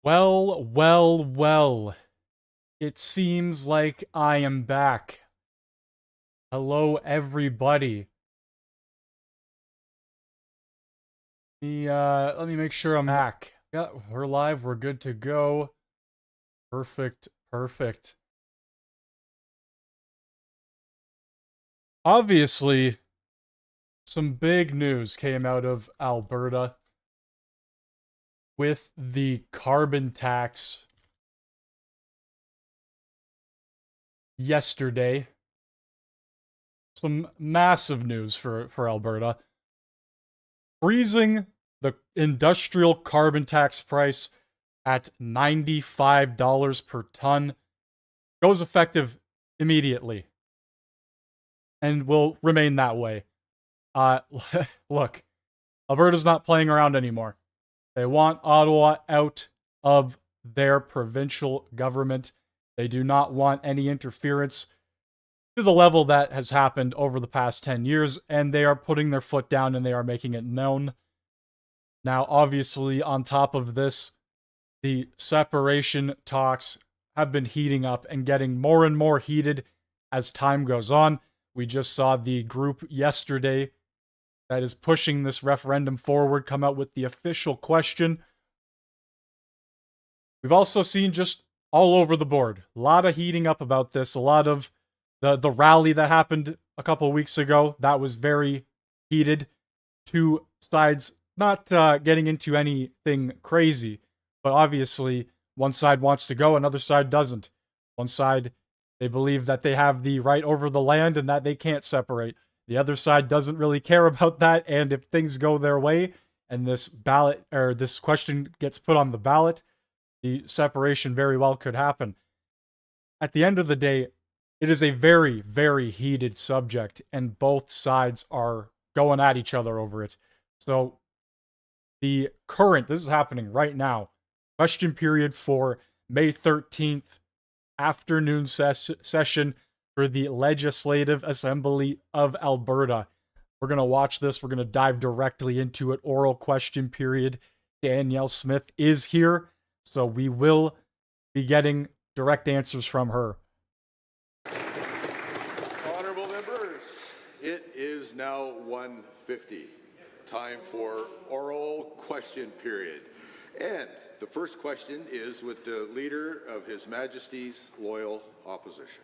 Well, well, well. It seems like I am back. Hello, everybody. Let me make sure I'm back. Yeah, we're live. We're good to go. Perfect, perfect. Obviously, some big news came out of Alberta with the carbon tax yesterday. Some massive news for Alberta. Freezing the industrial carbon tax price at $95 per ton goes effective immediately and will remain that way. Look, Alberta's not playing around anymore. They want Ottawa out of their provincial government. They do not want any interference to the level that has happened over the past 10 years, and they are putting their foot down and they are making it known. Now, obviously, on top of this, the separation talks have been heating up and getting more and more heated as time goes on. We just saw the group yesterday that is pushing this referendum forward come out with the official question. We've also seen just all over the board a lot of heating up about this, a lot of the rally that happened a couple of weeks ago, that was very heated. Two sides not getting into anything crazy, but obviously one side wants to go, another side doesn't. One side, they believe that they have the right over the land and that they can't separate. The other side doesn't really care about that, and if things go their way and this ballot or this question gets put on the ballot, the separation very well could happen. At the end of the day, it is a very, very heated subject, and both sides are going at each other over it. So, this is happening right now, question period for May 13th, afternoon session for the Legislative Assembly of Alberta. We're going to watch this. We're going to dive directly into it. Oral question period. Danielle Smith is here, so we will be getting direct answers from her. Honourable members, it is now 1:50. Time for oral question period. And the first question is with the Leader of His Majesty's Loyal Opposition.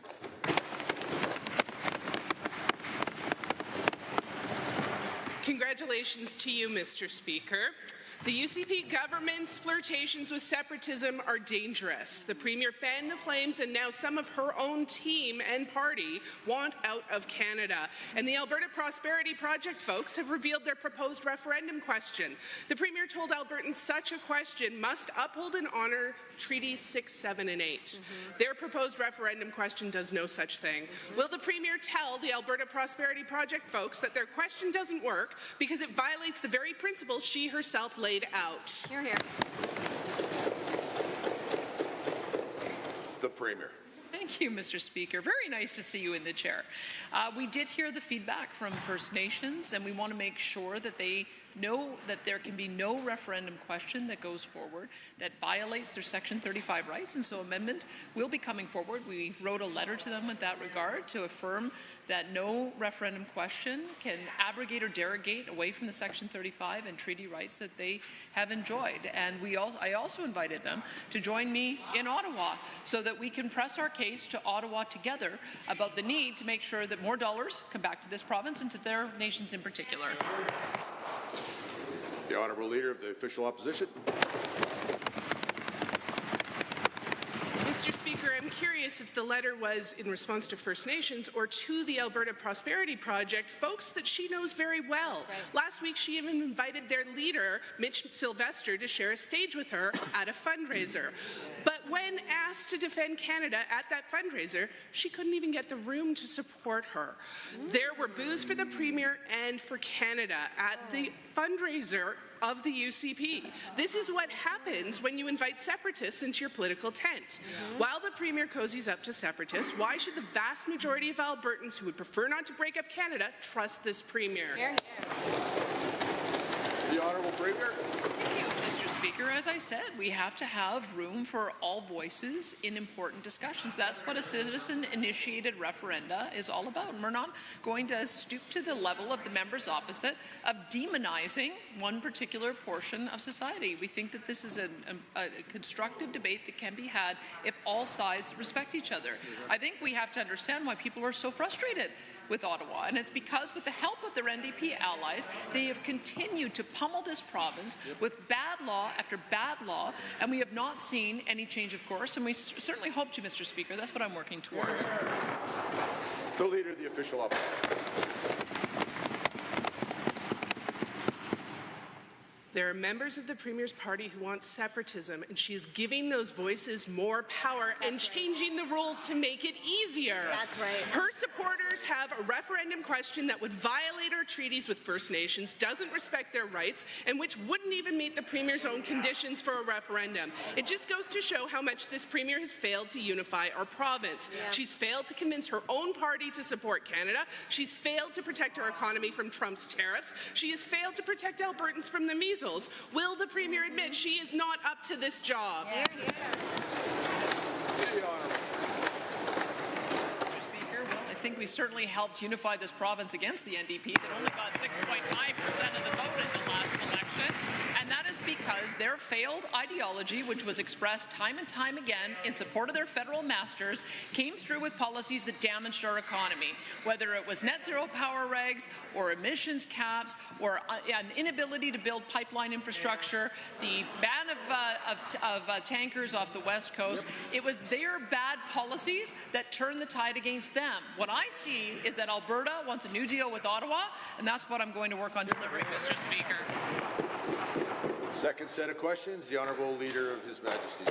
Congratulations to you, Mr. Speaker. The UCP government's flirtations with separatism are dangerous. The Premier fanned the flames, and now some of her own team and party want out of Canada. And the Alberta Prosperity Project folks have revealed their proposed referendum question. The Premier told Albertans such a question must uphold and honour Treaties 6, 7, and 8. Their proposed referendum question does no such thing. Will the Premier tell the Alberta Prosperity Project folks that their question doesn't work because it violates the very principles she herself laid out? Hear, hear. The Premier. Thank you, Mr. Speaker. Very nice to see you in the chair. We did hear the feedback from First Nations, and we want to make sure that they know that there can be no referendum question that goes forward that violates their Section 35 rights, and so amendment will be coming forward. We wrote a letter to them with that regard to affirm that no referendum question can abrogate or derogate away from the Section 35 and treaty rights that they have enjoyed. And I also invited them to join me in Ottawa so that we can press our case to Ottawa together about the need to make sure that more dollars come back to this province and to their nations in particular. The Honourable Leader of the Official Opposition. Mr. Speaker, I'm curious if the letter was in response to First Nations or to the Alberta Prosperity Project, folks that she knows very well. Right. Last week, she even invited their leader, Mitch Sylvester, to share a stage with her at a fundraiser. But when asked to defend Canada at that fundraiser, she couldn't even get the room to support her. There were boos for the Premier and for Canada at the fundraiser of the UCP. This is what happens when you invite separatists into your political tent. While the Premier cozies up to separatists, why should the vast majority of Albertans who would prefer not to break up Canada trust this Premier? Hear, hear. The Honourable Premier. Thank you, Mr. Speaker. as I said, we have to have room for all voices in important discussions. That's what a citizen-initiated referenda is all about. And we're not going to stoop to the level of the members opposite of demonizing one particular portion of society. We think that this is a constructive debate that can be had if all sides respect each other. I think we have to understand why people are so frustrated with Ottawa, and it's because with the help of their NDP allies, they have continued to pummel this province with bad law after bad law, and we have not seen any change of course, and we certainly hope to, Mr. Speaker. That's what I'm working towards. The Leader of the Official Opposition. There are members of the Premier's party who want separatism, and she is giving those voices more power and changing the rules to make it easier. That's right. Her supporters have a referendum question that would violate our treaties with First Nations, doesn't respect their rights, and which wouldn't even meet the Premier's own conditions for a referendum. It just goes to show how much this Premier has failed to unify our province. Yeah. She's failed to convince her own party to support Canada. She's failed to protect our economy from Trump's tariffs. She has failed to protect Albertans from the measles. Will the Premier admit she is not up to this job? Yeah. Mr. Speaker, well, I think we certainly helped unify this province against the NDP that only got 6.5% of the vote in the last election. And that is because their failed ideology, which was expressed time and time again in support of their federal masters, came through with policies that damaged our economy, whether it was net zero power regs or emissions caps or an inability to build pipeline infrastructure, the ban of tankers off the West Coast. It was their bad policies that turned the tide against them. What I see is that Alberta wants a new deal with Ottawa, and that's what I'm going to work on delivering, Mr. Speaker. Second set of questions, the Honourable Leader of His Majesty.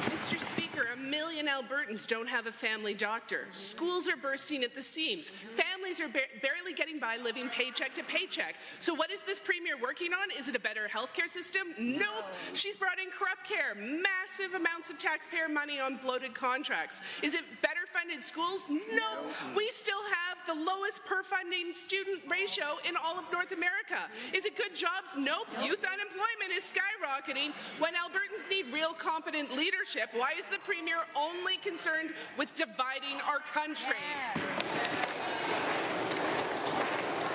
Mr. Speaker, 1 million Albertans don't have a family doctor. Schools are bursting at the seams. Families are barely getting by living paycheck to paycheck. So what is this Premier working on? Is it a better healthcare system? Nope. She's brought in corrupt care, massive amounts of taxpayer money on bloated contracts. Is it better funded schools? No. We still have the lowest per funding student ratio in all of North America. Is it good jobs? Nope. Youth unemployment is skyrocketing. When Albertans need real competent leadership, why is the Premier only concerned with dividing our country?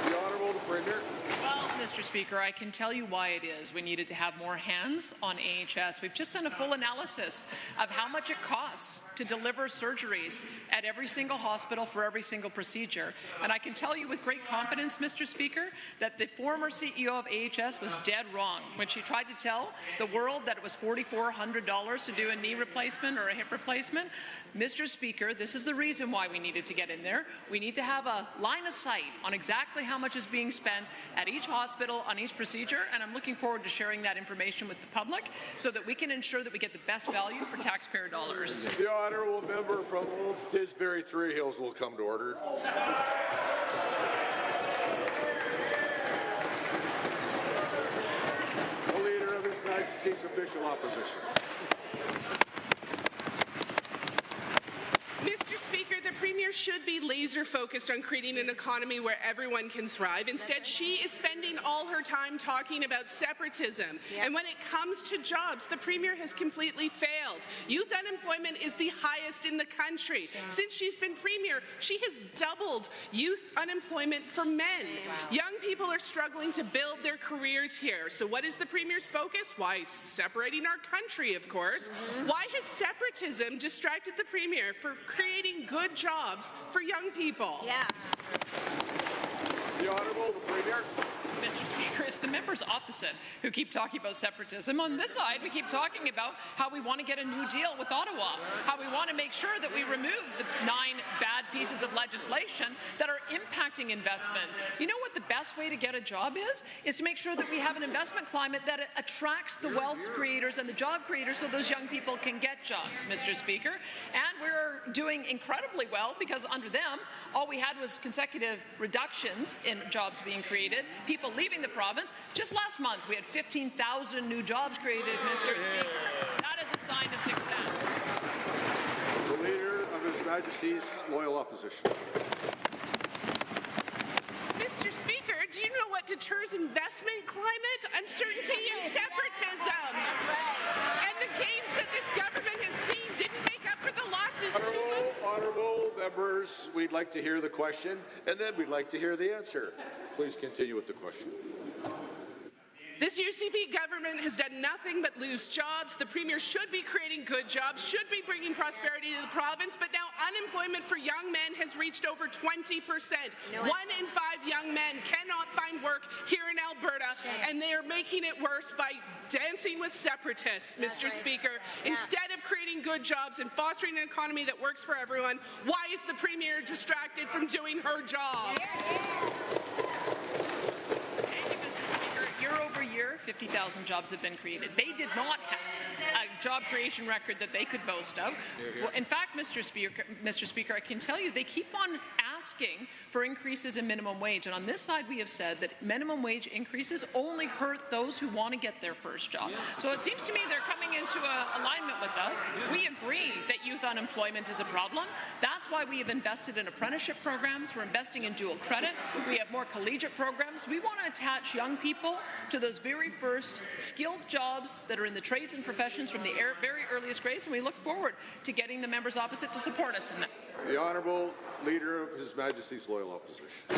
The Honourable Premier. Well, Mr. Speaker, I can tell you why it is we needed to have more hands on AHS. We've just done a full analysis of how much it costs to deliver surgeries at every single hospital for every single procedure. And I can tell you with great confidence, Mr. Speaker, that the former CEO of AHS was dead wrong when she tried to tell the world that it was $4,400 to do a knee replacement or a hip replacement. Mr. Speaker, this is the reason why we needed to get in there. We need to have a line of sight on exactly how much is being spent at each hospital on each procedure, and I'm looking forward to sharing that information with the public so that we can ensure that we get the best value for taxpayer dollars. The Honourable Member from Old Tisbury Three Hills will come to order. The Leader of His Majesty's Official Opposition. Mr. Speaker, the Premier should be laser-focused on creating an economy where everyone can thrive. Instead, she is spending all her time talking about separatism. Yep. And when it comes to jobs, the Premier has completely failed. Youth unemployment is the highest in the country. Yeah. Since she's been Premier, she has doubled youth unemployment for men. Wow. Young people are struggling to build their careers here. So what is the Premier's focus? Why, separating our country, of course. Mm-hmm. Why has separatism distracted the Premier for creating good jobs for young people? Yeah. The Honourable Premier. Mr. Speaker, it's the members opposite who keep talking about separatism. On this side, we keep talking about how we want to get a new deal with Ottawa, how we want to make sure that we remove the 9 bad pieces of legislation that are impacting investment. You know what the best way to get a job is to make sure that we have an investment climate that attracts the wealth creators and the job creators so those young people can get jobs, Mr. Speaker. And we're doing incredibly well because under them, all we had was consecutive reductions in jobs being created, people leaving the province. Just last month, we had 15,000 new jobs created, Mr. Speaker. That is a sign of success. The Leader of His Majesty's Loyal Opposition. Mr. Speaker, do you know what deters investment climate? Uncertainty and separatism. That's right. And the gains that this government has seen didn't make up for the losses 2 months. Honourable members, we'd like to hear the question, and then we'd like to hear the answer. Please continue with the question. This UCP government has done nothing but lose jobs. The Premier should be creating good jobs, should be bringing prosperity to the province, but now unemployment for young men has reached over 20%. 1 in 5 young men cannot find work here in Alberta, and they are making it worse by dancing with separatists, Mr. Speaker. Instead of creating good jobs and fostering an economy that works for everyone, why is the Premier distracted from doing her job? Year over year, 50,000 jobs have been created. They did not have a job creation record that they could boast of. Well, in fact, Mr. Speaker, I can tell you they keep on asking for increases in minimum wage. And on this side, we have said that minimum wage increases only hurt those who want to get their first job. So it seems to me they're coming into alignment with us. We agree that youth unemployment is a problem. That's why we have invested in apprenticeship programs. We're investing in dual credit. We have more collegiate programs. We want to attach young people to those very first skilled jobs that are in the trades and professions from the very earliest grades, and we look forward to getting the members opposite to support us in that. The Honourable Leader of His Majesty's Loyal Opposition.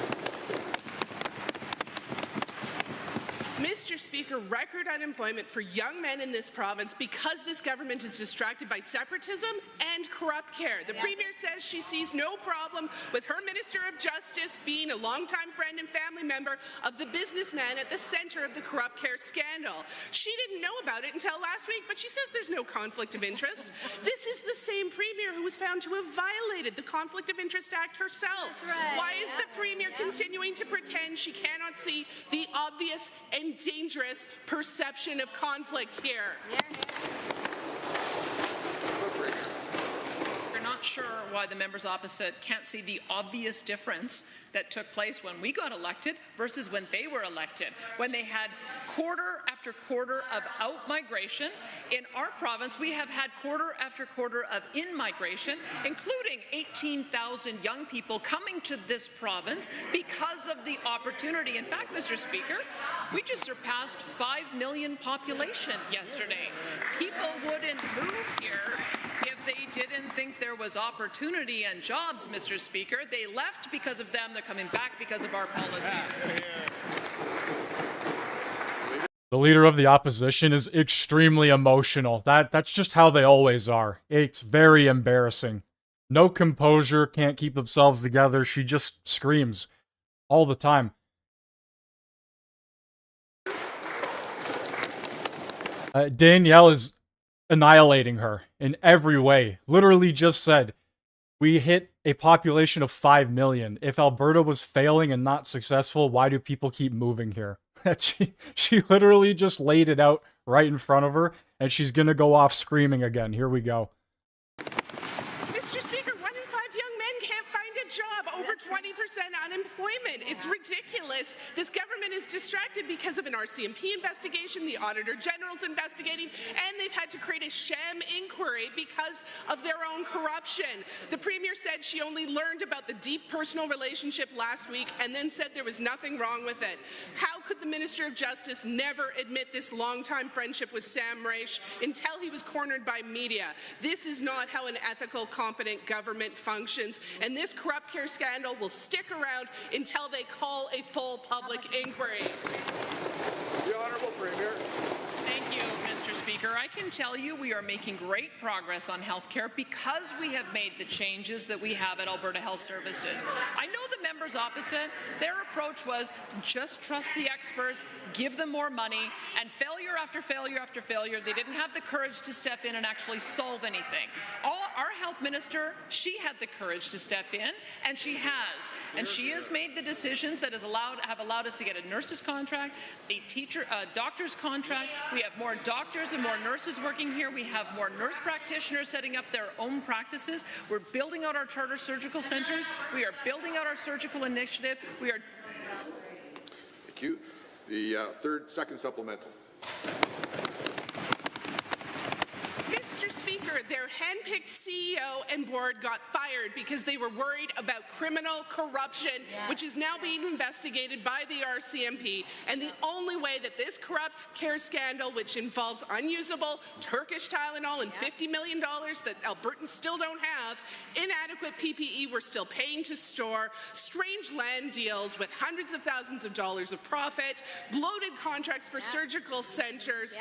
Mr. Speaker, record unemployment for young men in this province because this government is distracted by separatism and corrupt care. The Premier says she sees no problem with her Minister of Justice being a longtime friend and family member of the businessman at the centre of the corrupt care scandal. She didn't know about it until last week, but she says there's no conflict of interest. This is the same Premier who was found to have violated the Conflict of Interest Act herself. That's right. Why is the Premier continuing to pretend she cannot see the obvious and dangerous perception of conflict here? We're not sure why the members opposite can't see the obvious difference that took place when we got elected versus when they were elected, when they had quarter after quarter of out-migration. In our province, we have had quarter after quarter of in-migration, including 18,000 young people coming to this province because of the opportunity. In fact, Mr. Speaker, we just surpassed 5 million population yesterday. People wouldn't move here if they didn't think there was opportunity and jobs, Mr. Speaker. They left because of them. They're coming back because of our policies. The Leader of the Opposition is extremely emotional. That's just how they always are. It's very embarrassing. No composure, can't keep themselves together. She just screams all the time. Danielle is annihilating her in every way. Literally just said, we hit a population of 5 million. If Alberta was failing and not successful, why do people keep moving here? She literally just laid it out right in front of her, and she's gonna go off screaming again. Here we go. Mr. Speaker, 1 in 5 young men can't find a job, over 20% unemployment. It's ridiculous. This government is distracted because of an RCMP investigation, the Auditor General's investigating, and they've had to create a sham inquiry because of their own corruption. The Premier said she only learned about the deep personal relationship last week and then said there was nothing wrong with it. How could the Minister of Justice never admit this long-time friendship with Sam Raich until he was cornered by media? This is not how an ethical, competent government functions, and this corrupt care scandal will stick around until they call a full public inquiry. The Honourable Premier. Thank you, Mr. Speaker. I can tell you we are making great progress on healthcare because we have made the changes that we have at Alberta Health Services. I know the members opposite, their approach was just trust the experts, give them more money, and failure after failure after failure, they didn't have the courage to step in and actually solve anything. Our health minister, she had the courage to step in, and she has. And she has made the decisions that have allowed us to get a nurse's contract, a doctor's contract. We have more doctors and more nurses working here. We have more nurse practitioners setting up their own practices. We're building out our charter surgical centres. We are building out our surgical initiative. We are. Thank you. The second supplemental. Mr. Speaker, their handpicked CEO and board got fired because they were worried about criminal corruption, which is now being investigated by the RCMP. And the only way that this corrupt care scandal, which involves unusable Turkish Tylenol and $50 million that Albertans still don't have, inadequate PPE we're still paying to store, strange land deals with hundreds of thousands of dollars of profit, bloated contracts for surgical centres,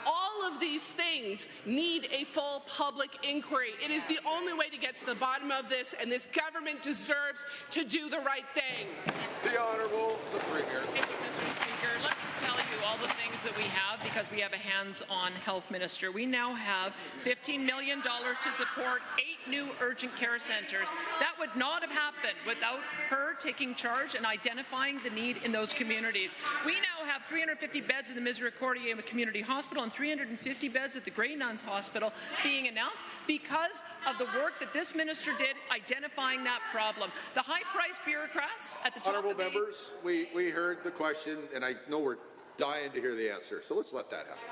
all of these things need a full public inquiry. It is the only way to get to the bottom of this, and this government deserves to do the right thing. The Honourable, the Premier. Thank you, Mr. Speaker. Let me tell you all the things that we have because we have a hands-on health minister. We now have $15 million to support 8 new urgent care centres. That would not have happened without her taking charge and identifying the need in those communities. We now have 350 beds in the Misericordia Community Hospital and 350 beds at the Grey Nuns Hospital being announced because of the work that this minister did identifying that problem. The high-priced bureaucrats at the top Honourable of the members, we heard the question, and I know we're dying to hear the answer, so let's let that happen.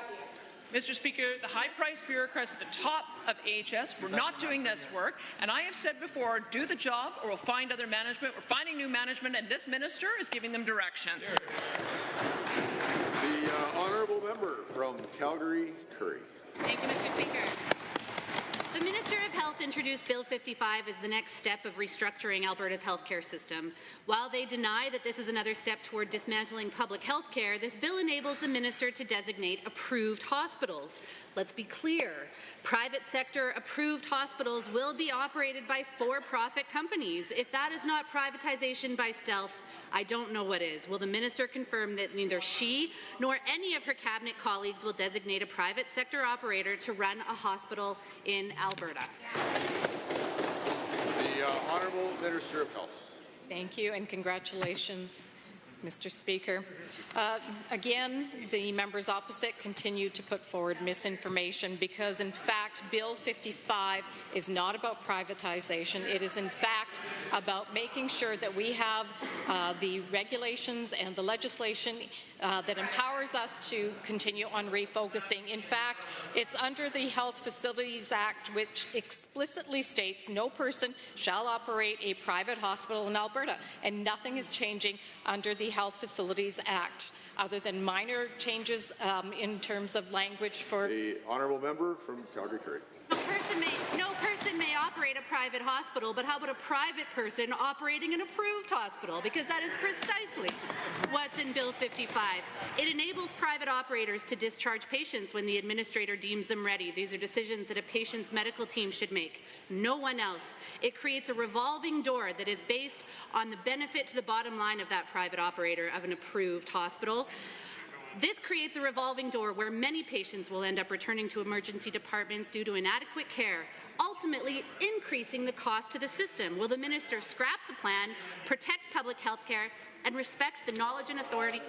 Mr. Speaker, the high-priced bureaucrats at the top of AHS were not doing this work, and I have said before, do the job or we'll find other management. We're finding new management, and this minister is giving them direction. The Honourable Member from Calgary, Curry. Thank you, Mr. Speaker. The Minister of Health introduced Bill 55 as the next step of restructuring Alberta's healthcare system. While they deny that this is another step toward dismantling public health care, this bill enables the minister to designate approved hospitals. Let's be clear, private sector approved hospitals will be operated by for-profit companies. If that is not privatization by stealth, I don't know what is. Will the minister confirm that neither she nor any of her cabinet colleagues will designate a private sector operator to run a hospital in Alberta? The Honourable Minister of Health. Thank you and congratulations, Mr. Speaker. Again, the members opposite continue to put forward misinformation because, in fact, Bill 55 is not about privatization. It is, in fact, about making sure that we have the regulations and the legislation that empowers us to continue on refocusing. In fact, it's under the Health Facilities Act, which explicitly states no person shall operate a private hospital in Alberta, and nothing is changing under the Health Facilities Act, other than minor changes in terms of language for... The Honourable Member from Calgary, Curry. No person may operate a private hospital, but how about a private person operating an approved hospital? Because that is precisely what's in Bill 55. It enables private operators to discharge patients when the administrator deems them ready. These are decisions that a patient's medical team should make, no one else. It creates a revolving door that is based on the benefit to the bottom line of that private operator of an approved hospital. This creates a revolving door where many patients will end up returning to emergency departments due to inadequate care, ultimately increasing the cost to the system. Will the minister scrap the plan, protect public health care, and respect the knowledge and authority?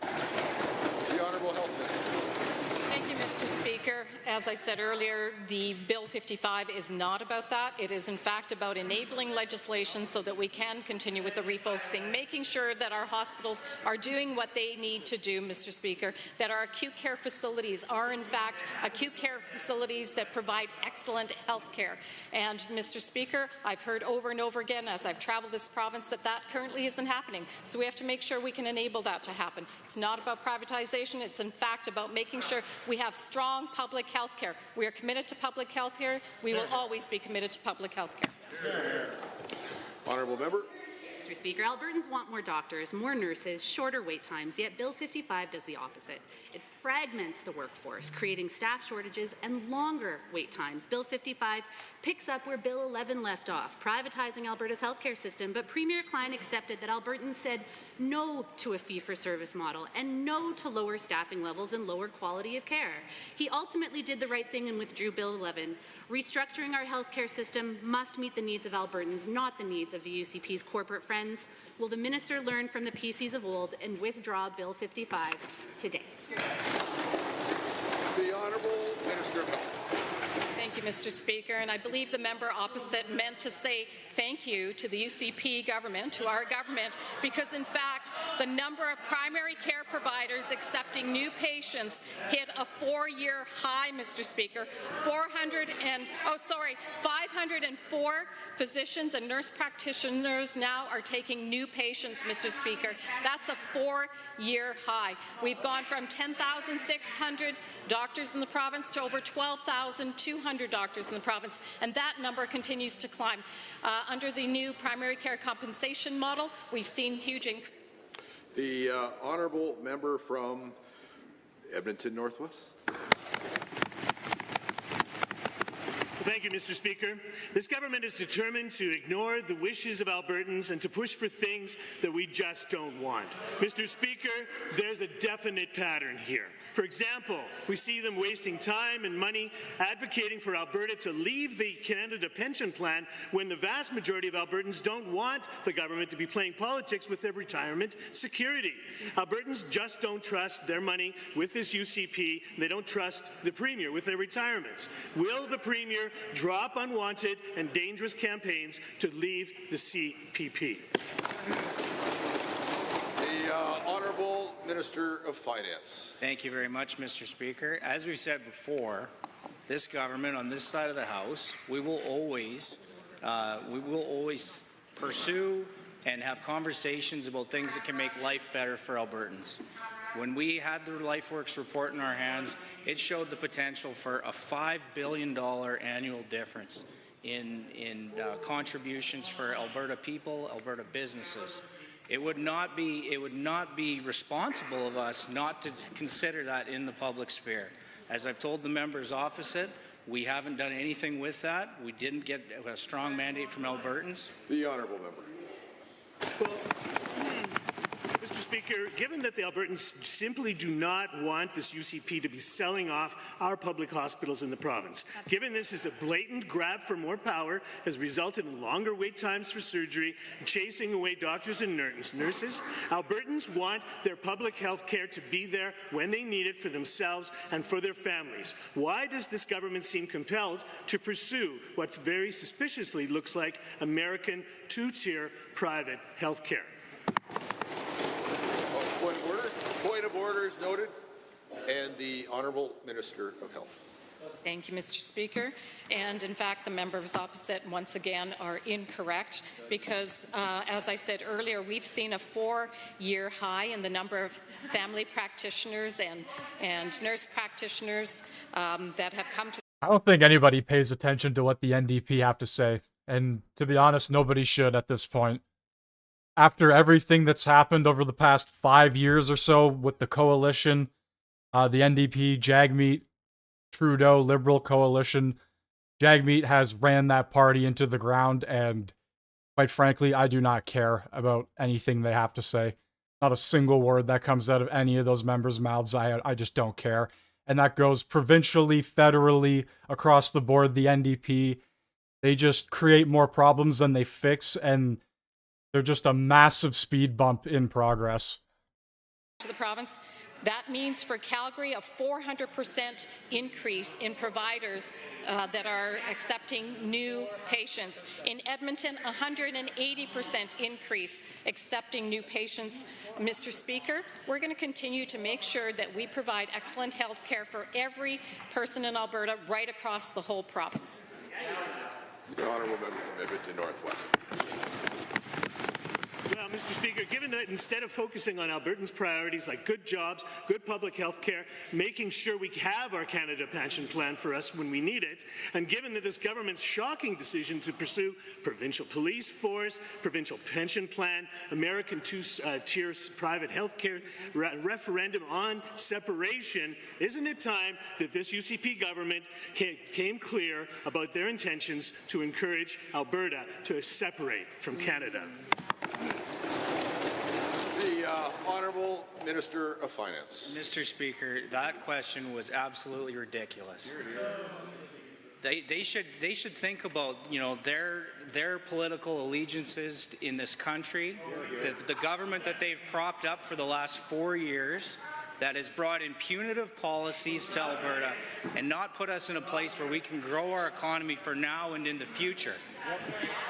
The Honourable Health Minister. Thank you, Mr. Speaker. As I said earlier, the Bill 55 is not about that. It is, in fact, about enabling legislation so that we can continue with the refocusing, making sure that our hospitals are doing what they need to do, Mr. Speaker, that our acute care facilities are, in fact, acute care facilities that provide excellent health care. And, Mr. Speaker, I've heard over and over again as I've traveled this province that that currently isn't happening. So we have to make sure we can enable that to happen. It's not about privatization. It's, in fact, about making sure we have strong public health care. We are committed to public health care. We will always be committed to public health care. Honourable Member. Mr. Speaker, Albertans want more doctors, more nurses, shorter wait times, yet Bill 55 does the opposite. It fragments the workforce, creating staff shortages and longer wait times. Bill 55 picks up where Bill 11 left off, privatizing Alberta's healthcare system, but Premier Klein accepted that Albertans said no to a fee-for-service model and no to lower staffing levels and lower quality of care. He ultimately did the right thing and withdrew Bill 11. Restructuring our healthcare system must meet the needs of Albertans, not the needs of the UCP's corporate friends. Will the minister learn from the PCs of old and withdraw Bill 55 today? The Honourable Minister of Health. Thank you, Mr. Speaker. And I believe the member opposite meant to say thank you to the UCP government, to our government, because in fact, the number of primary care providers accepting new patients hit a 4-year high, Mr. Speaker. 504 physicians and nurse practitioners now are taking new patients, Mr. Speaker. That's a 4-year high. We've gone from 10,600 doctors in the province to over 12,200 doctors in the province, and that number continues to climb. Under the new primary care compensation model, we've seen huge increase. The honourable member from Edmonton Northwest. Thank you, Mr. Speaker. This government is determined to ignore the wishes of Albertans and to push for things that we just don't want. Mr. Speaker, there's a definite pattern here. For example, we see them wasting time and money advocating for Alberta to leave the Canada Pension Plan when the vast majority of Albertans don't want the government to be playing politics with their retirement security. Albertans just don't trust their money with this UCP. They don't trust the Premier with their retirements. Will the Premier drop unwanted and dangerous campaigns to leave the CPP? The Honourable Minister of Finance. Thank you very much, Mr. Speaker. As we said before, this government on this side of the House, we will always pursue and have conversations about things that can make life better for Albertans. When we had the LifeWorks report in our hands, it showed the potential for a $5 billion annual difference in contributions for Alberta people, Alberta businesses. It would not be responsible of us not to consider that in the public sphere. As I've told the members opposite, we haven't done anything with that. We didn't get a strong mandate from Albertans. The honourable member. Well, Mr. Speaker, given that the Albertans simply do not want this UCP to be selling off our public hospitals in the province, given this is a blatant grab for more power, has resulted in longer wait times for surgery, chasing away doctors and nurses, Albertans want their public health care to be there when they need it for themselves and for their families. Why does this government seem compelled to pursue what very suspiciously looks like American two-tier private health care? Point of order is noted. And the Honourable Minister of Health. Thank you, Mr. Speaker. And in fact, the members opposite once again are incorrect because, as I said earlier, we've seen a 4-year high in the number of family practitioners and nurse practitioners that have come to. I don't think anybody pays attention to what the NDP have to say. And to be honest, nobody should at this point. After everything that's happened over the past 5 years or so with the coalition, the NDP, Jagmeet, Trudeau, Liberal coalition, Jagmeet has ran that party into the ground, and quite frankly, I do not care about anything they have to say. Not a single word that comes out of any of those members' mouths. I just don't care. And that goes provincially, federally, across the board, the NDP. They just create more problems than they fix, and they're just a massive speed bump in progress. To the province, that means for Calgary a 400% increase in providers that are accepting new patients. In Edmonton, 180% increase accepting new patients. Mr. Speaker, we're going to continue to make sure that we provide excellent health care for every person in Alberta right across the whole province. The Honourable Member from Edmonton Northwest. Well, Mr. Speaker, given that instead of focusing on Albertans' priorities like good jobs, good public health care, making sure we have our Canada Pension Plan for us when we need it, and given that this government's shocking decision to pursue provincial police force, provincial pension plan, American two-tier private health care, referendum on separation, isn't it time that this UCP government came clear about their intentions to encourage Alberta to separate from Canada? The Honourable Minister of Finance. Mr. Speaker, that question was absolutely ridiculous. They should think about, you know, their political allegiances in this country, the government that they've propped up for the last 4 years, that has brought in punitive policies to Alberta and not put us in a place where we can grow our economy for now and in the future.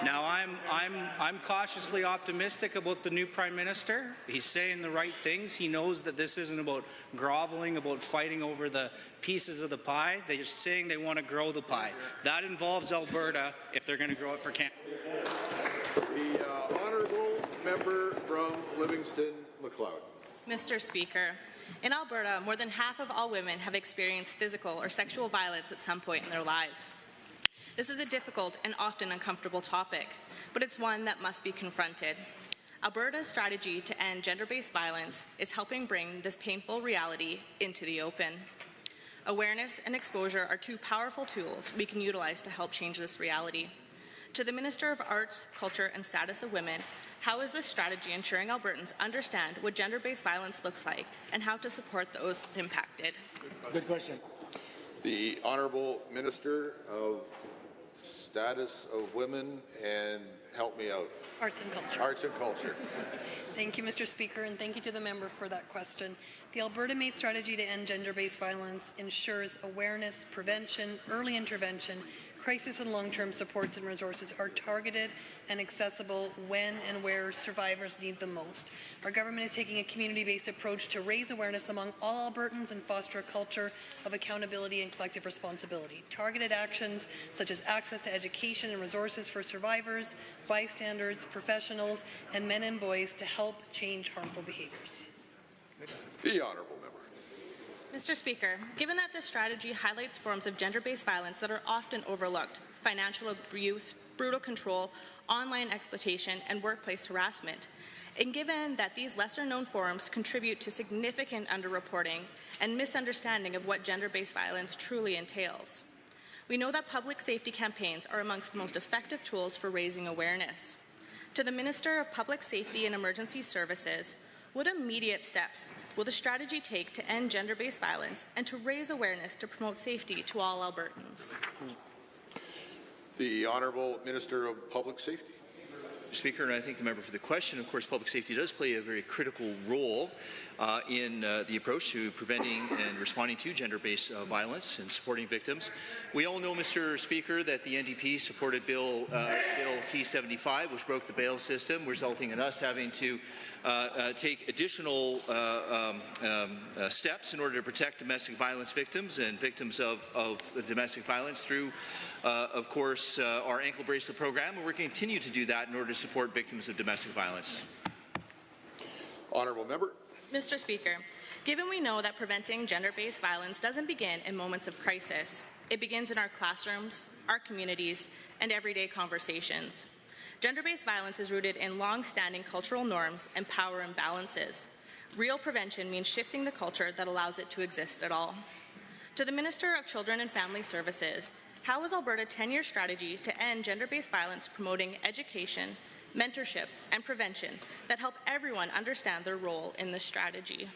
Now, I'm cautiously optimistic about the new Prime Minister. He's saying the right things. He knows that this isn't about groveling, about fighting over the pieces of the pie. They're saying they want to grow the pie. That involves Alberta if they're going to grow it for Canada. The honourable member from Livingston McLeod. Mr. Speaker, in Alberta, more than half of all women have experienced physical or sexual violence at some point in their lives. This is a difficult and often uncomfortable topic, but it's one that must be confronted. Alberta's strategy to end gender-based violence is helping bring this painful reality into the open. Awareness and exposure are two powerful tools we can utilize to help change this reality. To the Minister of Arts, Culture and Status of Women, how is this strategy ensuring Albertans understand what gender-based violence looks like and how to support those impacted? Good question. The Honourable Minister of Status of Women, and help me out. Arts and Culture. Arts and Culture. Thank you, Mr. Speaker, and thank you to the member for that question. The Alberta-made strategy to end gender-based violence ensures awareness, prevention, early intervention, crisis and long-term supports and resources are targeted and accessible when and where survivors need them most. Our government is taking a community-based approach to raise awareness among all Albertans and foster a culture of accountability and collective responsibility. Targeted actions such as access to education and resources for survivors, bystanders, professionals, and men and boys to help change harmful behaviours. The Honourable Member. Mr. Speaker, given that this strategy highlights forms of gender-based violence that are often overlooked, financial abuse, brutal control, online exploitation, and workplace harassment, and given that these lesser-known forms contribute to significant underreporting and misunderstanding of what gender-based violence truly entails, we know that public safety campaigns are amongst the most effective tools for raising awareness. To the Minister of Public Safety and Emergency Services, what immediate steps will the strategy take to end gender-based violence and to raise awareness to promote safety to all Albertans? The Honourable Minister of Public Safety. Mr. Speaker, and I thank the member for the question. Of course, public safety does play a very critical role in the approach to preventing and responding to gender-based violence and supporting victims. We all know, Mr. Speaker, that the NDP supported Bill C-75, which broke the bail system, resulting in us having to take additional steps in order to protect domestic violence victims and victims of domestic violence through, of course, our ankle bracelet program, and we're going to continue to do that in order to support victims of domestic violence. Honourable Member. Mr. Speaker, given we know that preventing gender-based violence doesn't begin in moments of crisis, it begins in our classrooms, our communities, and everyday conversations. Gender-based violence is rooted in long-standing cultural norms and power imbalances. Real prevention means shifting the culture that allows it to exist at all. To the Minister of Children and Family Services, how is Alberta's 10-year strategy to end gender-based violence promoting education, mentorship, and prevention that help everyone understand their role in this strategy?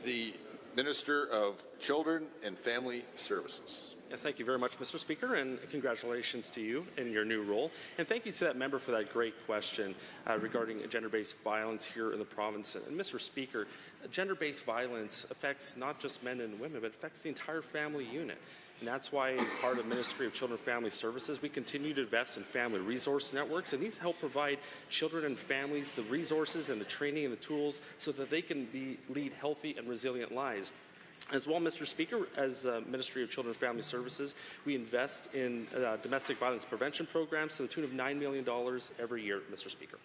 The Minister of Children and Family Services. Yes, thank you very much, Mr. Speaker, and congratulations to you in your new role. And thank you to that member for that great question regarding gender-based violence here in the province. And Mr. Speaker, gender-based violence affects not just men and women, but affects the entire family unit. And that's why, as part of the Ministry of Children and Family Services, we continue to invest in family resource networks, and these help provide children and families the resources and the training and the tools so that they can lead healthy and resilient lives. As well, Mr. Speaker, as Ministry of Children and Family Services, we invest in domestic violence prevention programs to the tune of $9 million every year, Mr. Speaker.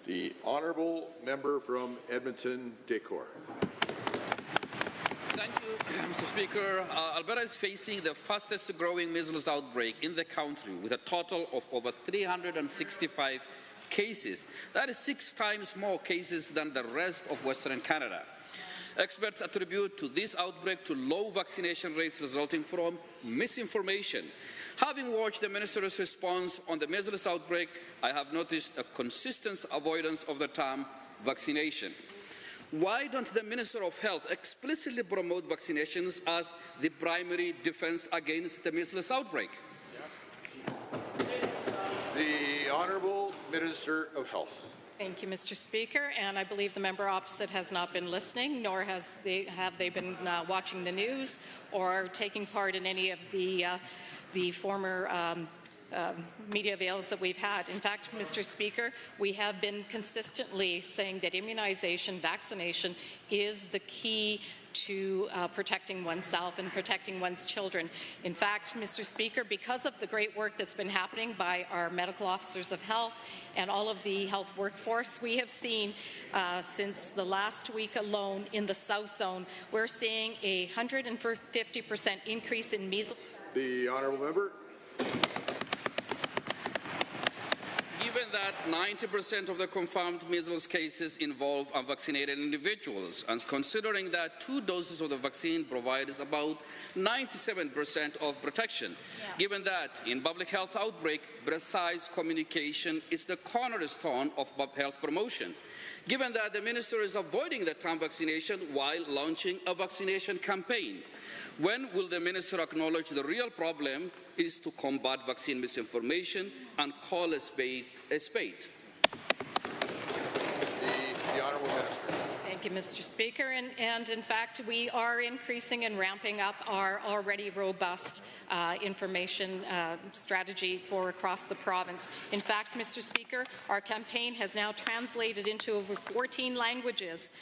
The Honourable Member from Edmonton-Décourt. Thank you, Mr. Speaker. Alberta is facing the fastest growing measles outbreak in the country with a total of over 365 cases. That is 6 times more cases than the rest of Western Canada. Experts attribute to this outbreak to low vaccination rates resulting from misinformation. Having watched the Minister's response on the measles outbreak, I have noticed a consistent avoidance of the term vaccination. Why don't the Minister of Health explicitly promote vaccinations as the primary defense against the measles outbreak? The Honourable Minister of Health. Thank you, Mr. Speaker, and I believe the member opposite has not been listening, nor have they been watching the news or taking part in any of the former media avails that we've had. In fact, Mr. Speaker, we have been consistently saying that immunization, vaccination is the key to protecting oneself and protecting one's children. In fact, Mr. Speaker, because of the great work that's been happening by our medical officers of health and all of the health workforce, we have seen since the last week alone in the South Zone, we're seeing a 150% increase in measles. The honourable member. Given that 90% of the confirmed measles cases involve unvaccinated individuals, and considering that 2 doses of the vaccine provides about 97% of protection, given that in public health outbreak, precise communication is the cornerstone of health promotion, given that the minister is avoiding the term vaccination while launching a vaccination campaign, when will the minister acknowledge the real problem is to combat vaccine misinformation and call a spade a spade? The honourable minister. Thank you, Mr. Speaker. And in fact, we are increasing and ramping up our already robust information strategy for across the province. In fact, Mr. Speaker, our campaign has now translated into over 14 languages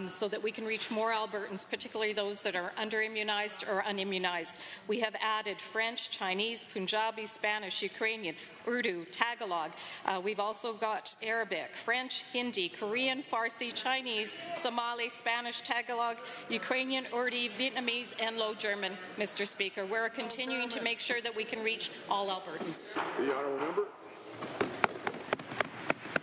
so that we can reach more Albertans, particularly those that are under-immunized or unimmunized. We have added French, Chinese, Punjabi, Spanish, Ukrainian, Urdu, Tagalog. We've also got Arabic, French, Hindi, Korean, Farsi, Chinese, Somali, Spanish, Tagalog, Ukrainian, Urdu, Vietnamese, and Low German, Mr. Speaker. We're continuing to make sure that we can reach all Albertans. The honourable member.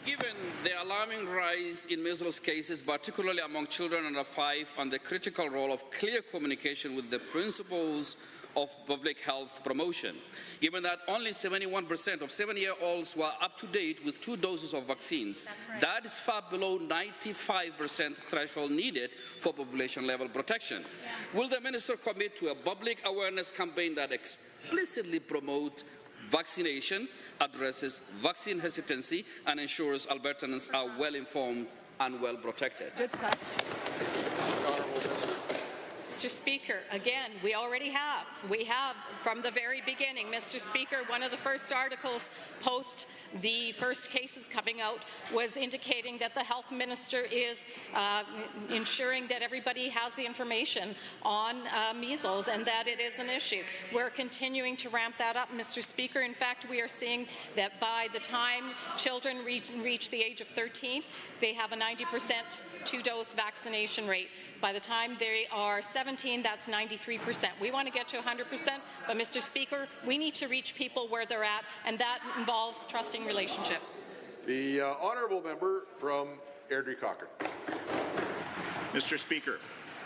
Given the alarming rise in measles cases, particularly among children under 5, and the critical role of clear communication with the principles of public health promotion, given that only 71% of 7-year-olds were up to date with 2 doses of vaccines, that is far below 95% threshold needed for population-level protection. Will the minister commit to a public awareness campaign that explicitly promotes vaccination, addresses vaccine hesitancy, and ensures Albertans are well-informed and well-protected? Good question. Mr. Speaker, again, we already have. We have from the very beginning. Mr. Speaker, one of the first articles post the first cases coming out was indicating that the health minister is ensuring that everybody has the information on measles and that it is an issue. We're continuing to ramp that up, Mr. Speaker. In fact, we are seeing that by the time children reach the age of 13, they have a 90% 2-dose vaccination rate. By the time they are 17, that's 93%. We want to get to 100%, but Mr. Speaker, we need to reach people where they're at, and that involves trusting relationship. The honourable member from Airdrie Cochrane. Mr. Speaker,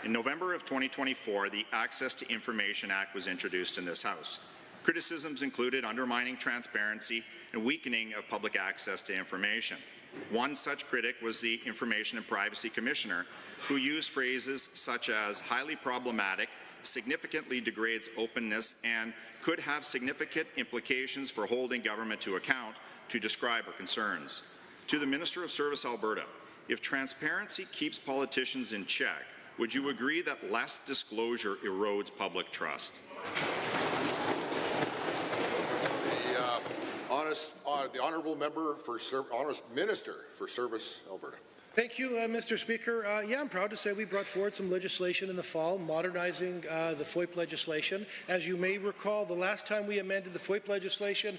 in November of 2024, the Access to Information Act was introduced in this House. Criticisms included undermining transparency and weakening of public access to information. One such critic was the Information and Privacy Commissioner, who used phrases such as highly problematic, significantly degrades openness, and could have significant implications for holding government to account to describe her concerns. To the Minister of Service Alberta, if transparency keeps politicians in check, would you agree that less disclosure erodes public trust? The honourable member for Minister for Service Alberta. Thank you, Mr. Speaker. Yeah, I'm proud to say we brought forward some legislation in the fall, modernizing the FOIP legislation. As you may recall, the last time we amended the FOIP legislation,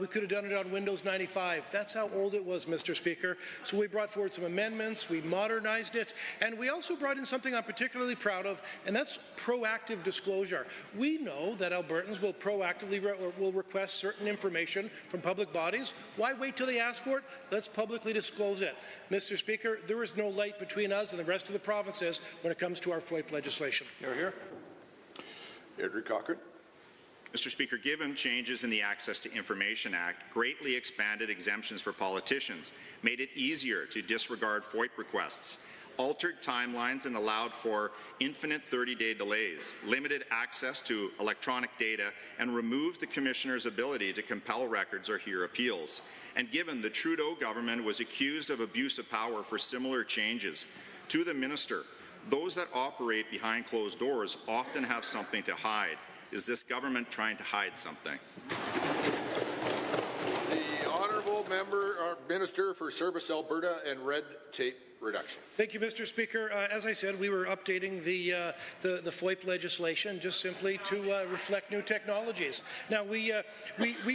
we could have done it on Windows 95. That's how old it was, Mr. Speaker. So we brought forward some amendments, we modernized it, and we also brought in something I'm particularly proud of, and that's proactive disclosure. We know that Albertans will proactively will request certain information from public bodies. Why wait till they ask for it? Let's publicly disclose it. Mr. Speaker, there is no light between us and the rest of the provinces when it comes to our FOIP legislation. Here. Airdrie Cochrane. Mr. Speaker, given changes in the Access to Information Act, greatly expanded exemptions for politicians, made it easier to disregard FOIP requests, altered timelines and allowed for infinite 30-day delays, limited access to electronic data, and removed the Commissioner's ability to compel records or hear appeals. And given the Trudeau government was accused of abuse of power for similar changes, to the Minister, those that operate behind closed doors often have something to hide. Is this government trying to hide something? The honourable member, or Minister for Service Alberta and Red Tape Reduction. Thank you, Mr. Speaker. As I said, we were updating the FOIP legislation just simply to reflect new technologies. Now, we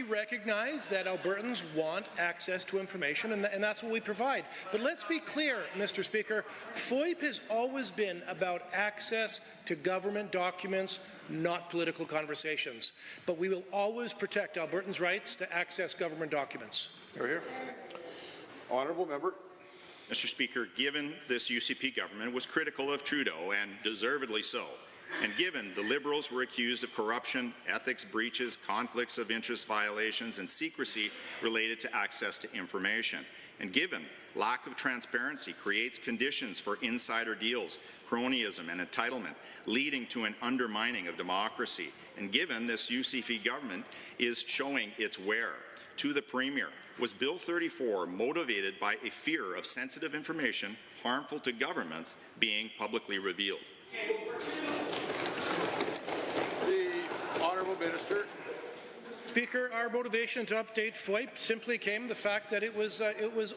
recognize that Albertans want access to information, and that's what we provide. But let's be clear, Mr. Speaker, FOIP has always been about access to government documents, not political conversations. But we will always protect Albertans' rights to access government documents. Here. Honourable member. Mr. Speaker, given this UCP government was critical of Trudeau, and deservedly so, and given the Liberals were accused of corruption, ethics breaches, conflicts of interest violations, and secrecy related to access to information, and given lack of transparency creates conditions for insider deals, cronyism, and entitlement, leading to an undermining of democracy, and given this UCP government is showing its wear, to the Premier, was Bill 34 motivated by a fear of sensitive information harmful to government being publicly revealed? The Honourable Minister. Speaker, our motivation to update FOIP simply came the fact that it was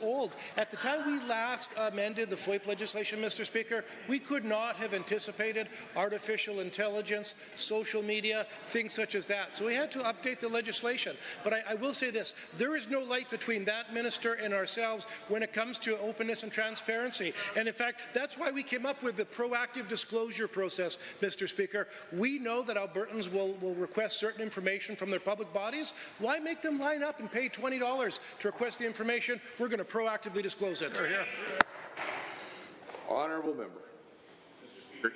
old. At the time we last amended the FOIP legislation, Mr. Speaker, we could not have anticipated artificial intelligence, social media, things such as that. So we had to update the legislation. But I will say this, there is no light between that minister and ourselves when it comes to openness and transparency. And in fact, that's why we came up with the proactive disclosure process, Mr. Speaker. We know that Albertans will request certain information from their public bodies. Why make them line up and pay $20 to request the information? We're going to proactively disclose it. Honourable member.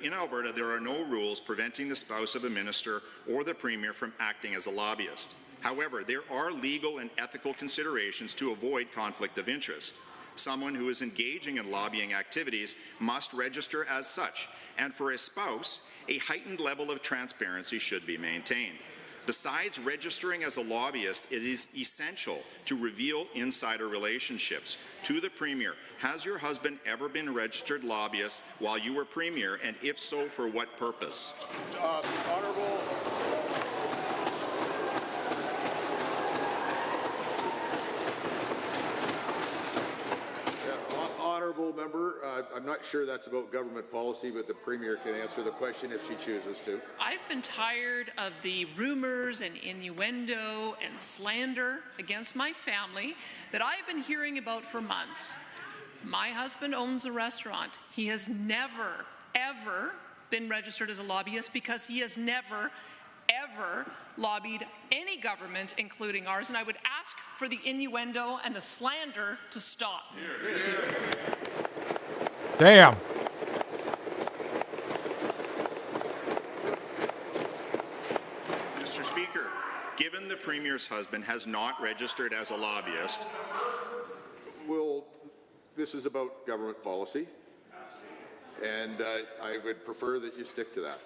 In Alberta, there are no rules preventing the spouse of a minister or the Premier from acting as a lobbyist. However, there are legal and ethical considerations to avoid conflict of interest. Someone who is engaging in lobbying activities must register as such, and for a spouse, a heightened level of transparency should be maintained. Besides registering as a lobbyist, it is essential to reveal insider relationships. To the Premier, has your husband ever been a registered lobbyist while you were Premier, and if so, for what purpose? Honourable. Honourable member, I'm not sure that's about government policy, but the Premier can answer the question if she chooses to. I've been tired of the rumors and innuendo and slander against my family that I've been hearing about for months. My husband owns a restaurant. He has never, ever been registered as a lobbyist because he has never, ever lobbied any government, including ours, and I would ask for the innuendo and the slander to stop. Damn. Mr. Speaker, given the Premier's husband has not registered as a lobbyist, this is about government policy, and I would prefer that you stick to that.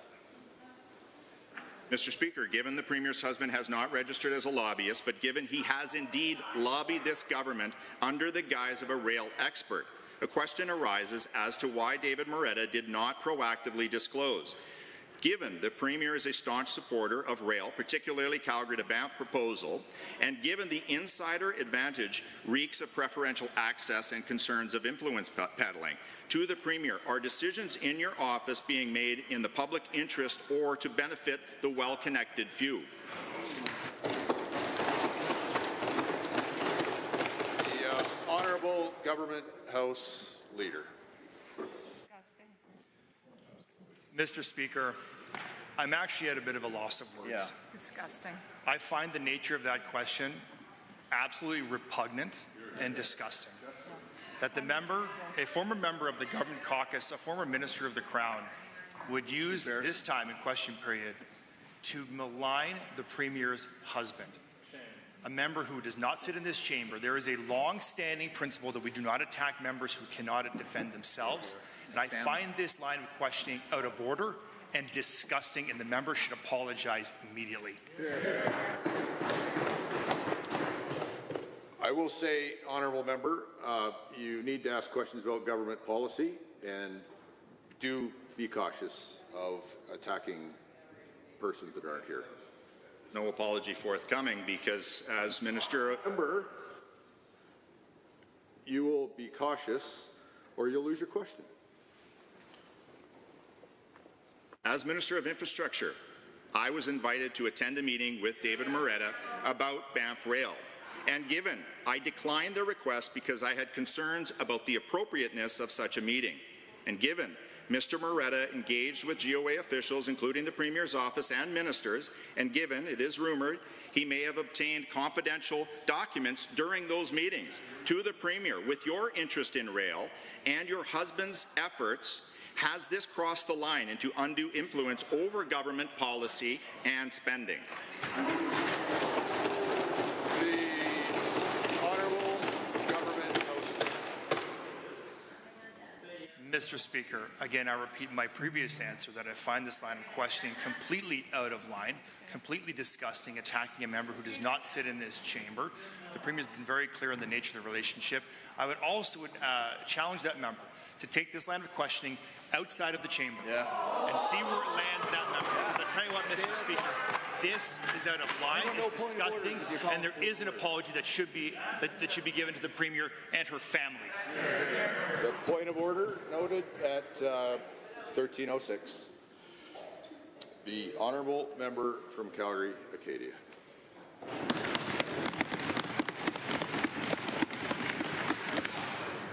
Mr. Speaker, given the Premier's husband has not registered as a lobbyist, but given he has indeed lobbied this government under the guise of a rail expert, a question arises as to why David Moretta did not proactively disclose. Given the Premier is a staunch supporter of rail, particularly Calgary to Banff proposal, and given the insider advantage reeks of preferential access and concerns of influence peddling, to the Premier, are decisions in your office being made in the public interest or to benefit the well-connected few? The Honourable Government House Leader. Mr. Speaker, I'm actually at a bit of a loss of words. Disgusting. I find the nature of that question absolutely repugnant and disgusting. That the member, a former member of the government caucus, a former minister of the Crown, would use this time in question period to malign the Premier's husband. A member who does not sit in this chamber. There is a long-standing principle that we do not attack members who cannot defend themselves, And I find this line of questioning out of order and disgusting, and the member should apologize immediately. I will say, honourable member, you need to ask questions about government policy, and do be cautious of attacking persons that aren't here. No apology forthcoming, because as Minister... Member, you will be cautious or you'll lose your question. As Minister of Infrastructure, I was invited to attend a meeting with David Moretta about Banff Rail. And given I declined their request because I had concerns about the appropriateness of such a meeting, and given Mr. Moretta engaged with GOA officials, including the Premier's office and ministers, and given it is rumoured he may have obtained confidential documents during those meetings to the Premier with your interest in rail and your husband's efforts, has this crossed the line into undue influence over government policy and spending? Mr. Speaker, again, I repeat my previous answer that I find this line of questioning completely out of line, completely disgusting, attacking a member who does not sit in this chamber. The Premier has been very clear on the nature of the relationship. I would also challenge that member to take this line of questioning outside of the chamber and see where it lands that member. Because I'll tell you what, Mr. Speaker, this is out of line, it's disgusting, and there is an apology that should be given to the Premier and her family. The point of order noted at 1306. The honourable member from Calgary, Acadia.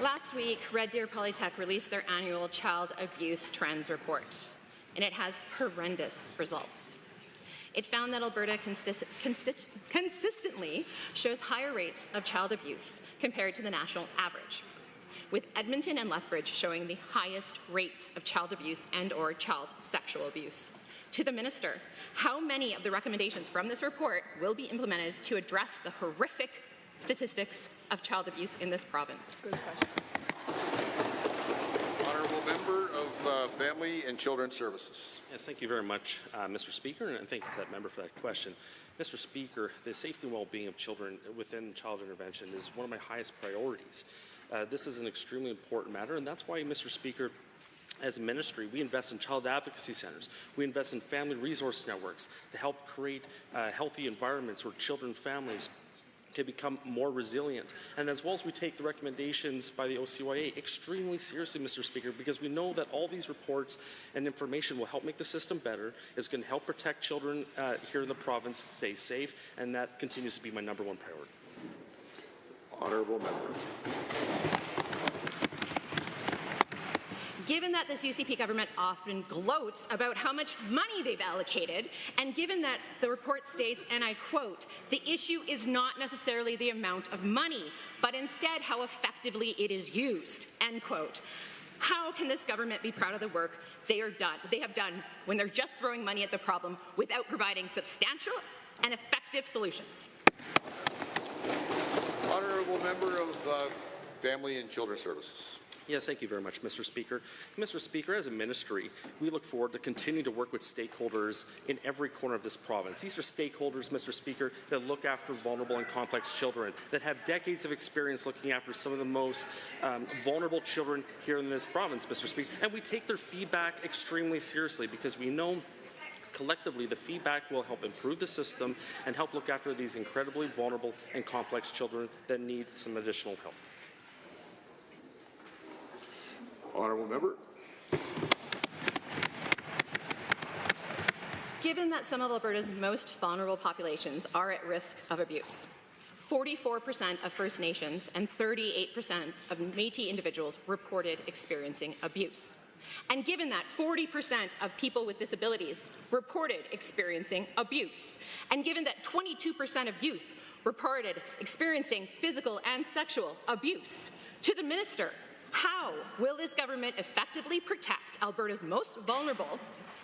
Last week, Red Deer Polytech released their annual child abuse trends report, and it has horrendous results. It found that Alberta consistently shows higher rates of child abuse compared to the national average, with Edmonton and Lethbridge showing the highest rates of child abuse and/or child sexual abuse. To the Minister, how many of the recommendations from this report will be implemented to address the horrific statistics of child abuse in this province? Good question. Honourable member of Family and Children's Services. Yes, thank you very much, Mr. Speaker, and thank you to that member for that question. Mr. Speaker, the safety and well-being of children within child intervention is one of my highest priorities. This is an extremely important matter, and that's why, Mr. Speaker, as a ministry, we invest in child advocacy centres. We invest in family resource networks to help create healthy environments where children and families can become more resilient. And as well as we take the recommendations by the OCYA extremely seriously, Mr. Speaker, because we know that all these reports and information will help make the system better. It's going to help protect children here in the province stay safe, and that continues to be my #1 priority. Honourable member. Given that this UCP government often gloats about how much money they've allocated, and given that the report states, and I quote, "The issue is not necessarily the amount of money, but instead how effectively it is used," end quote. How can this government be proud of the work they have done when they're just throwing money at the problem without providing substantial and effective solutions? Honourable member of Family and Children's Services. Yes, thank you very much, Mr. Speaker. Mr. Speaker, as a ministry, we look forward to continue to work with stakeholders in every corner of this province. These are stakeholders, Mr. Speaker, that look after vulnerable and complex children, that have decades of experience looking after some of the most vulnerable children here in this province, Mr. Speaker. And we take their feedback extremely seriously because we know collectively the feedback will help improve the system and help look after these incredibly vulnerable and complex children that need some additional help. Honourable member. Given that some of Alberta's most vulnerable populations are at risk of abuse, 44% of First Nations and 38% of Métis individuals reported experiencing abuse. And given that 40% of people with disabilities reported experiencing abuse, and given that 22% of youth reported experiencing physical and sexual abuse, to the Minister, how will this government effectively protect Alberta's most vulnerable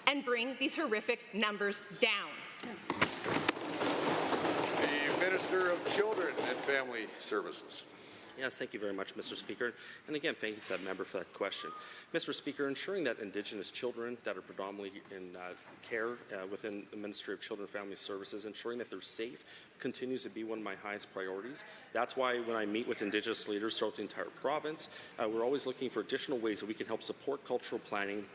and bring these horrific numbers down? The Minister of Children and Family Services. Yes, thank you very much, Mr. Speaker. And again, thank you to that member for that question. Mr. Speaker, ensuring that Indigenous children that are predominantly in care within the Ministry of Children and Family Services, ensuring that they're safe continues to be one of my highest priorities. That's why when I meet with Indigenous leaders throughout the entire province, we're always looking for additional ways that we can help support cultural planning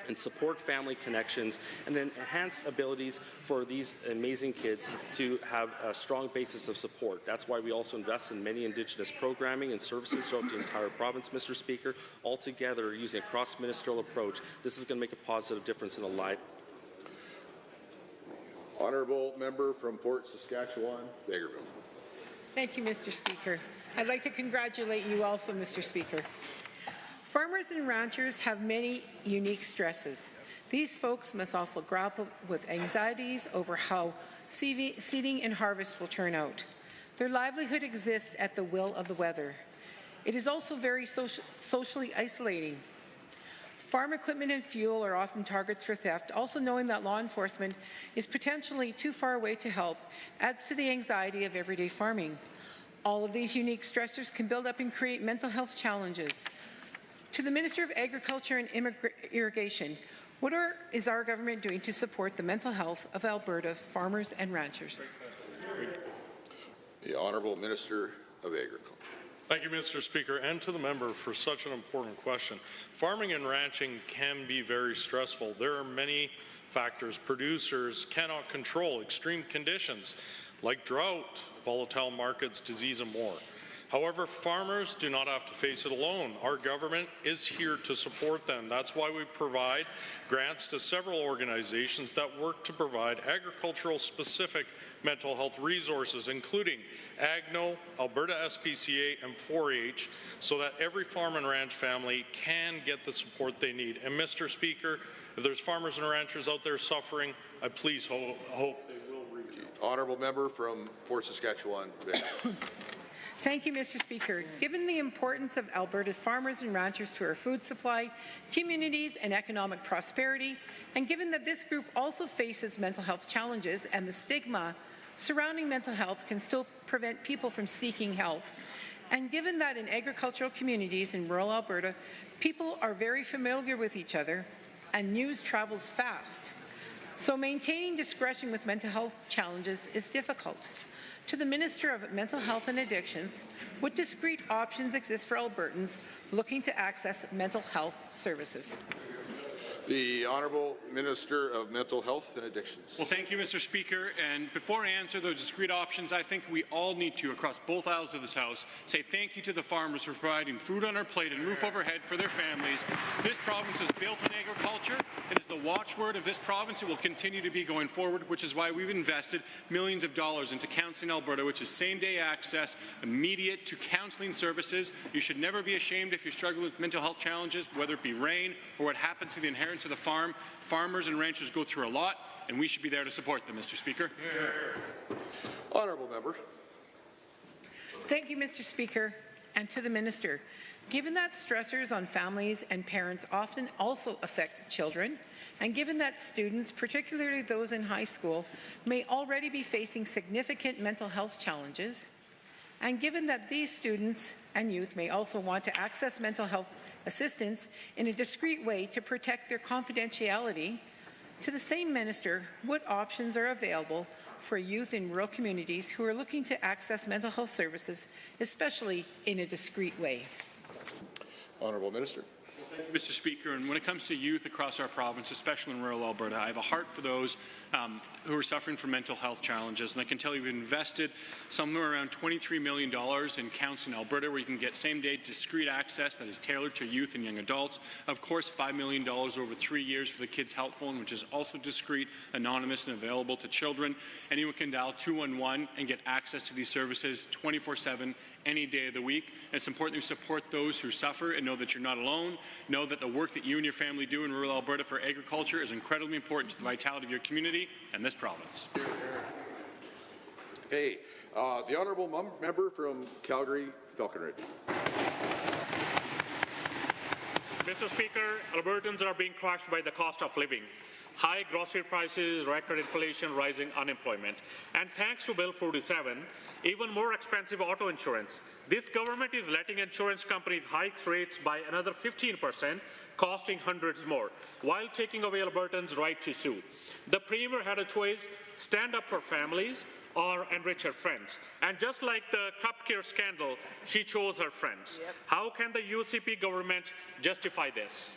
and support family connections, and then enhance abilities for these amazing kids to have a strong basis of support. That's why we also invest in many Indigenous programming and services throughout the entire province, Mr. Speaker. Altogether, using a cross-ministerial approach, this is going to make a positive difference in a life. Honourable member from Fort Saskatchewan, Vegreville. Thank you, Mr. Speaker. I'd like to congratulate you also, Mr. Speaker. Farmers and ranchers have many unique stresses. These folks must also grapple with anxieties over how seeding and harvest will turn out. Their livelihood exists at the will of the weather. It is also very socially isolating. Farm equipment and fuel are often targets for theft. Also knowing that law enforcement is potentially too far away to help adds to the anxiety of everyday farming. All of these unique stressors can build up and create mental health challenges. To the Minister of Agriculture and Irrigation, what is our government doing to support the mental health of Alberta farmers and ranchers? The Honourable Minister of Agriculture. Thank you, Mr. Speaker, and to the member for such an important question. Farming and ranching can be very stressful. There are many factors producers cannot control, extreme conditions like drought, volatile markets, disease, and more. However, farmers do not have to face it alone. Our government is here to support them. That's why we provide grants to several organizations that work to provide agricultural-specific mental health resources, including AGNO, Alberta SPCA, and 4-H, so that every farm and ranch family can get the support they need. And Mr. Speaker, if there's farmers and ranchers out there suffering, I please hope they will reach out. Honourable member from Fort Saskatchewan. Thank you, Mr. Speaker. Given the importance of Alberta's farmers and ranchers to our food supply, communities, and economic prosperity, and given that this group also faces mental health challenges and the stigma surrounding mental health can still prevent people from seeking help, and given that in agricultural communities in rural Alberta, people are very familiar with each other and news travels fast, so maintaining discretion with mental health challenges is difficult. To the Minister of Mental Health and Addictions, what discrete options exist for Albertans looking to access mental health services? The Honourable Minister of Mental Health and Addictions. Well, thank you, Mr. Speaker. And before I answer those discrete options, I think we all need to, across both aisles of this House, say thank you to the farmers for providing food on our plate and roof overhead for their families. This province is built on agriculture. It is the watchword of this province. It will continue to be going forward, which is why we've invested millions of dollars into Counselling Alberta, which is same-day access, immediate to counselling services. You should never be ashamed if you're struggling with mental health challenges, whether it be rain or what happens to the inheritance of the farm. Farmers and ranchers go through a lot, and we should be there to support them, Mr. Speaker. Honourable member. Thank you, Mr. Speaker, and to the Minister. Given that stressors on families and parents often also affect children, and given that students, particularly those in high school, may already be facing significant mental health challenges, and given that these students and youth may also want to access mental health assistance in a discreet way to protect their confidentiality, to the same Minister, what options are available for youth in rural communities who are looking to access mental health services, especially in a discreet way? Honourable Minister. Mr. Speaker, and when it comes to youth across our province, especially in rural Alberta, I have a heart for those who are suffering from mental health challenges. And I can tell you we've invested somewhere around $23 million in Counselling Alberta, where you can get same-day discreet access that is tailored to youth and young adults. Of course, $5 million over 3 years for the Kids Help Phone, which is also discreet, anonymous, and available to children. Anyone can dial 211 and get access to these services 24/7, any day of the week. And it's important that we support those who suffer and know that you're not alone. Know that the work that you and your family do in rural Alberta for agriculture is incredibly important to the vitality of your community and this province. Hey, the Honourable member from Calgary, Falconridge. Mr. Speaker, Albertans are being crushed by the cost of living. high grocery prices, record inflation, rising unemployment. And thanks to Bill 47, even more expensive auto insurance. This government is letting insurance companies hike rates by another 15%, costing hundreds more, while taking away Albertans' right to sue. The Premier had a choice: stand up for families or enrich her friends. And just like the Cup Care scandal, she chose her friends. Yep. How can the UCP government justify this?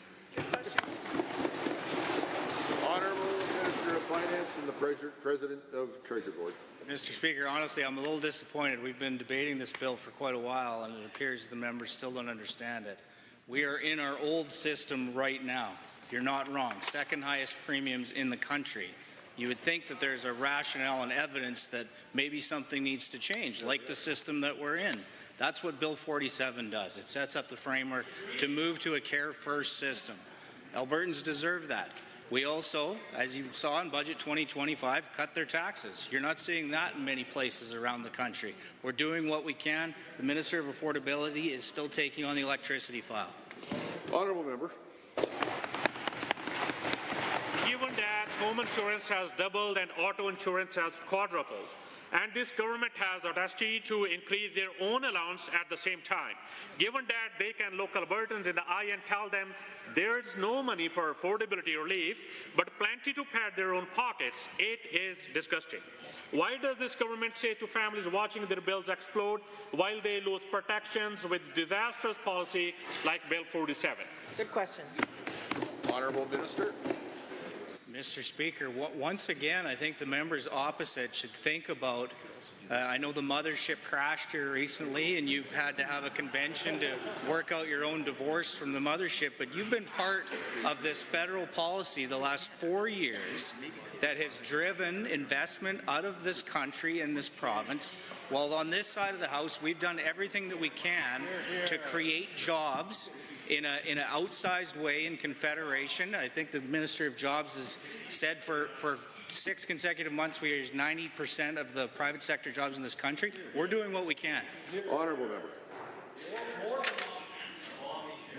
Honourable Minister of Finance and the President of Treasury Board. Mr. Speaker, honestly, I'm a little disappointed. We've been debating this bill for quite a while, and it appears the members still don't understand it. We are in our old system right now. You're not wrong. Second highest premiums in the country. You would think that there's a rationale and evidence that maybe something needs to change, like the system that we're in. That's what Bill 47 does. It sets up the framework to move to a care-first system. Albertans deserve that. We also, as you saw in Budget 2025, cut their taxes. You're not seeing that in many places around the country. We're doing what we can. The Minister of Affordability is still taking on the electricity file. Honourable member. Given that home insurance has doubled and auto insurance has quadrupled, and this government has the audacity to increase their own allowance at the same time, given that they can look Albertans in the eye and tell them there's no money for affordability relief, but plenty to pad their own pockets, it is disgusting. Why does this government say to families watching their bills explode while they lose protections with disastrous policy like Bill 47? Good question. Honourable Minister. Mr. Speaker, once again, I think the members opposite should think about, I know the mothership crashed here recently and you've had to have a convention to work out your own divorce from the mothership, but you've been part of this federal policy the last 4 years that has driven investment out of this country and this province, while on this side of the House, we've done everything that we can to create jobs in an outsized way in Confederation. I think the Minister of Jobs has said for 6 consecutive months we raised 90% of the private sector jobs in this country. We're doing what we can. Honourable member.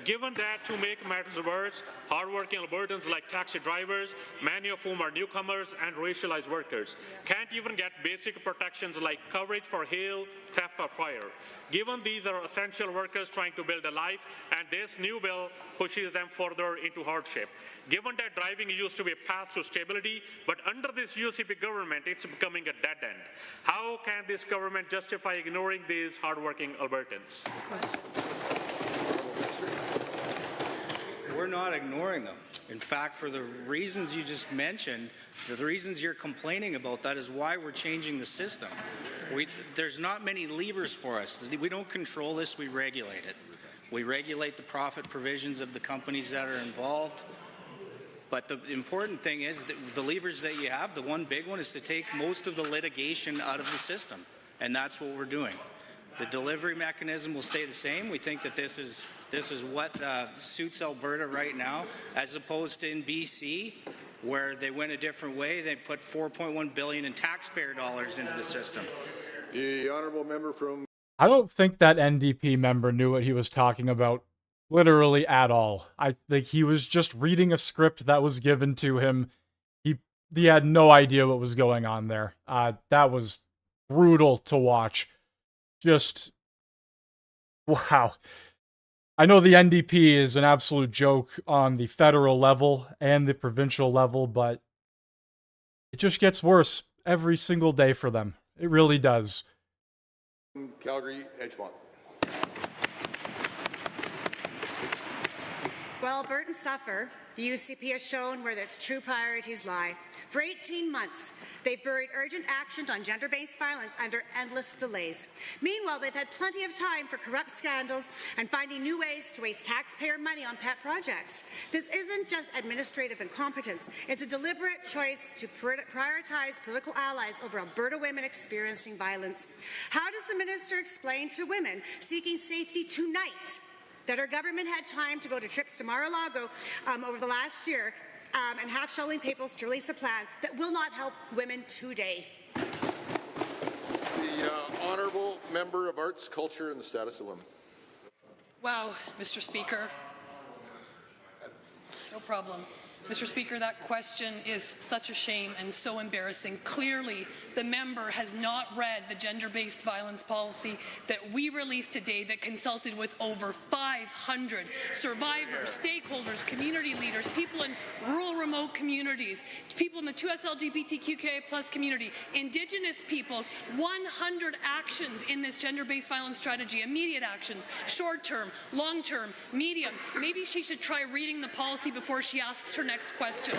Given that, to make matters worse, hardworking Albertans like taxi drivers, many of whom are newcomers and racialized workers, can't even get basic protections like coverage for hail, theft, or fire. Given these are essential workers trying to build a life, and this new bill pushes them further into hardship. Given that driving used to be a path to stability, but under this UCP government, it's becoming a dead end. How can this government justify ignoring these hardworking Albertans? We're not ignoring them. In fact, for the reasons you just mentioned, the reasons you're complaining about, that is why we're changing the system. There's not many levers for us. We don't control this, we regulate it. We regulate the profit provisions of the companies that are involved. But the important thing is that the levers that you have, the one big one is to take most of the litigation out of the system. And that's what we're doing. The delivery mechanism will stay the same. We think that this is what suits Alberta right now, as opposed to in BC, where they went a different way. They put $4.1 billion in taxpayer dollars into the system. The honourable member from. I don't think that NDP member knew what he was talking about, literally at all. I think he was just reading a script that was given to him. He had no idea what was going on there. That was brutal to watch. Just, wow. I know the NDP is an absolute joke on the federal level and the provincial level, but it just gets worse every single day for them. It really does. Calgary, Edgemont. While Albertans suffer, the UCP has shown where its true priorities lie. For 18 months, they've buried urgent action on gender-based violence under endless delays. Meanwhile, they've had plenty of time for corrupt scandals and finding new ways to waste taxpayer money on pet projects. This isn't just administrative incompetence. It's a deliberate choice to prioritize political allies over Alberta women experiencing violence. How does the minister explain to women seeking safety tonight that our government had time to go to trips to Mar-a-Lago over the last year and have shoveling papers to release a plan that will not help women today? The honourable member of Arts, Culture and the Status of Women. Wow, Mr. Speaker. No problem. Mr. Speaker, that question is such a shame and so embarrassing. Clearly, the member has not read the gender-based violence policy that we released today that consulted with over 500 survivors, stakeholders, community leaders, people in rural remote communities, people in the 2S LGBTQIA+ community, Indigenous peoples, 100 actions in this gender-based violence strategy, immediate actions, short-term, long-term, medium. Maybe she should try reading the policy before she asks her next question.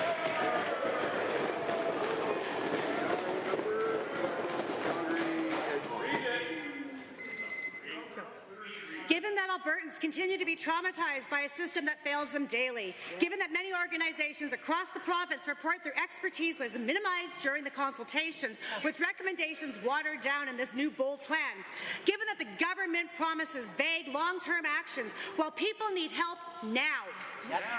Given that Albertans continue to be traumatized by a system that fails them daily, given that many organizations across the province report their expertise was minimized during the consultations, with recommendations watered down in this new bold plan, given that the government promises vague long-term actions while people need help now,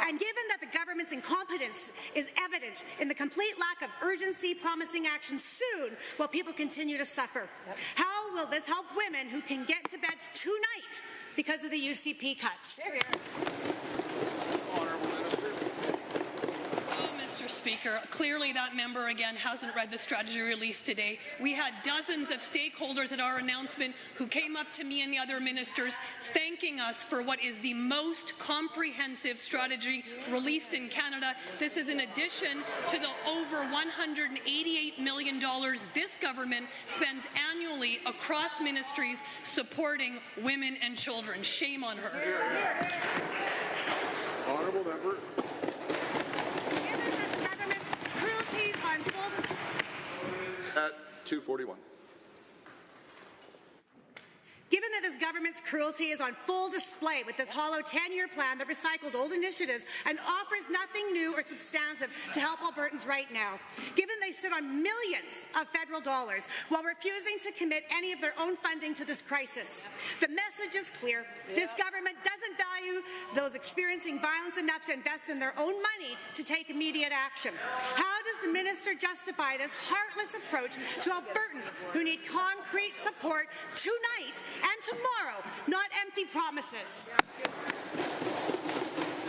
and given that the government's incompetence is evident in the complete lack of urgency promising action soon while people continue to suffer, how will this help women who can get to beds tonight because of the UCP cuts? Mr. Speaker, clearly that member again hasn't read the strategy released today. We had dozens of stakeholders at our announcement who came up to me and the other ministers thanking us for what is the most comprehensive strategy released in Canada. This is in addition to the over $188 million this government spends annually across ministries supporting women and children. Shame on her. Honourable member. At 241. Given that this government's cruelty is on full display with this hollow 10-year plan that recycled old initiatives and offers nothing new or substantive to help Albertans right now, given they sit on millions of federal dollars while refusing to commit any of their own funding to this crisis, the message is clear. This government doesn't value those experiencing violence enough to invest in their own money to take immediate action. How does the minister justify this heartless approach to Albertans who need concrete support tonight and tomorrow, not empty promises?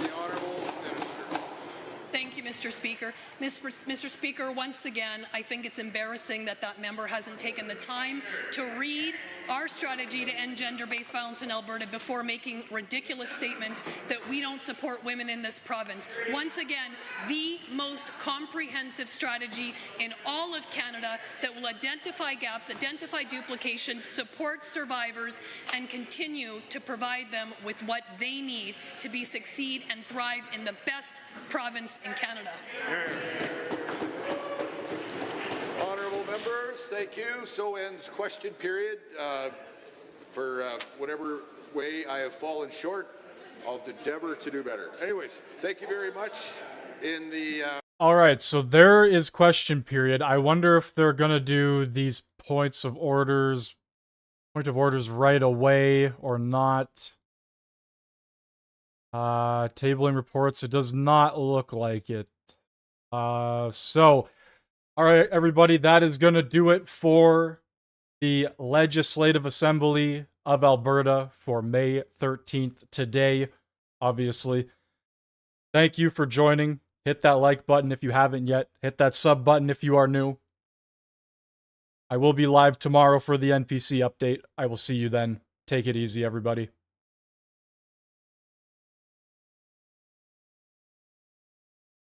The Honourable Minister. Thank you, Mr. Speaker. Mr. Speaker, once again, I think it's embarrassing that that member hasn't taken the time to read our strategy to end gender-based violence in Alberta before making ridiculous statements that we don't support women in this province. Once again, the most comprehensive strategy in all of Canada that will identify gaps, identify duplications, support survivors, and continue to provide them with what they need to succeed and thrive in the best province in Canada. Honourable members, thank you. So ends question period. For whatever way I have fallen short, I'll endeavour to do better. Anyways, thank you very much. In the all right, so there is question period. I wonder if they're gonna do these point of orders right away or not. Tabling reports. It does not look like it. So, all right, everybody, that is gonna do it for the Legislative Assembly of Alberta for May 13th today, obviously. Thank you for joining. Hit that like button if you haven't yet. Hit that sub button if you are new. I will be live tomorrow for the NPC update. I will see you then. Take it easy, everybody.